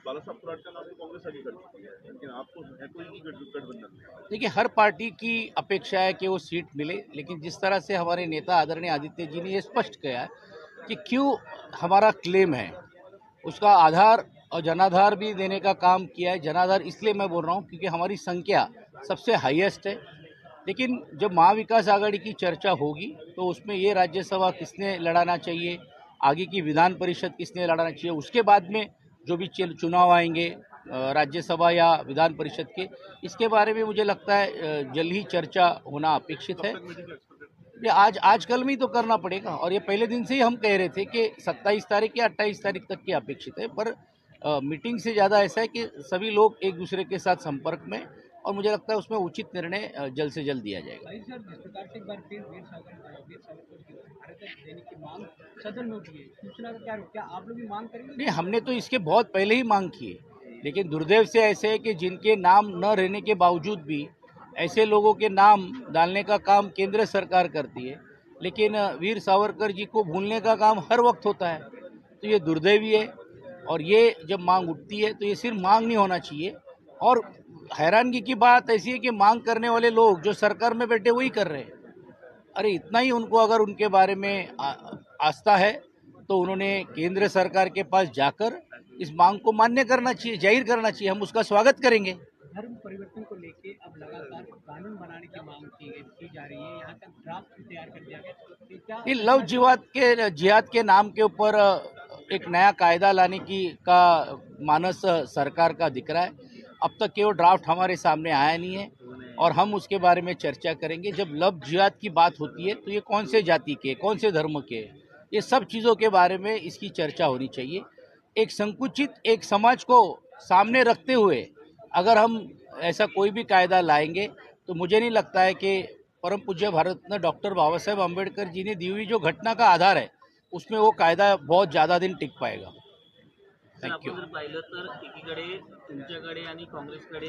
बालासाहब थोराट का नाम तो कांग्रेस आगे कर चुकी है, लेकिन आपको है कोई नहीं गठबंधन में? देखिए, हर पार्टी की अपेक्षा है कि वो सीट मिले, लेकिन जिस तरह से हमारे नेता आदरणीय आदित्य जी ने ये स्पष्ट किया है कि क्यों हमारा क्लेम है, उसका आधार और जनाधार भी देने का काम किया है। जनाधार इसलिए मैं बोल रहा हूँ क्योंकि हमारी संख्या सबसे हाईएस्ट है। लेकिन जब महाविकास आघाड़ी की चर्चा होगी तो उसमें ये राज्यसभा किसने लड़ाना चाहिए, आगे की विधान परिषद किसने लड़ाना चाहिए, उसके बाद में जो भी चुनाव आएंगे राज्यसभा या विधान परिषद के, इसके बारे में मुझे लगता है जल्द ही चर्चा होना अपेक्षित है। ये आज कल में ही तो करना पड़ेगा, और ये पहले दिन से ही हम कह रहे थे कि 27 तारीख या 28 तारीख तक की अपेक्षित है। पर मीटिंग से ज़्यादा ऐसा है कि सभी लोग एक दूसरे के साथ संपर्क में, और मुझे लगता है उसमें उचित निर्णय जल्द से जल्द दिया जाएगा। भाई सर, जिस प्रकार से एक बार फिर वीर सावरकर की भारत देने की मांग सदन में उठी है, सूचना का क्या आप लोग भी मांग करेंगे? नहीं, हमने तो इसके बहुत पहले ही मांग की है, लेकिन दुर्दैव से ऐसे है कि जिनके नाम न रहने के बावजूद भी ऐसे लोगों के नाम डालने का काम केंद्र सरकार करती है, लेकिन वीर सावरकर जी को भूलने का काम हर वक्त होता है। तो ये दुर्दैवी है, और ये जब मांग उठती है तो ये सिर्फ मांग नहीं होना चाहिए। और हैरानगी की बात ऐसी है कि मांग करने वाले लोग जो सरकार में बैठे वही कर रहे हैं। अरे इतना ही उनको अगर उनके बारे में आस्था है तो उन्होंने केंद्र सरकार के पास जाकर इस मांग को मान्य करना चाहिए, जाहिर करना चाहिए। हम उसका स्वागत करेंगे। धर्म परिवर्तन को लेके अब लगातार कानून बनाने की मांग की जा रही है, यहाँ का ड्राफ्ट तैयार कर दिया गया। ये लव जिहाद के नाम के ऊपर एक नया कायदा लाने का मानस सरकार का दिख रहा है। अब तक केवल ड्राफ्ट हमारे सामने आया नहीं है, और हम उसके बारे में चर्चा करेंगे। जब लव जिहाद की बात होती है तो ये कौन से जाति के, कौन से धर्म के, ये सब चीज़ों के बारे में इसकी चर्चा होनी चाहिए। एक संकुचित एक समाज को सामने रखते हुए अगर हम ऐसा कोई भी कायदा लाएंगे तो मुझे नहीं लगता है कि परम पूज्य भारत रत्न डॉक्टर बाबा साहेब आंबेडकर जी ने दी हुई जो घटना का आधार है उसमें वो कायदा बहुत ज़्यादा दिन टिक पाएगा। आपण जर पाहिलं तर एकीकडे तुमच्याकडे आणि काँग्रेसकडे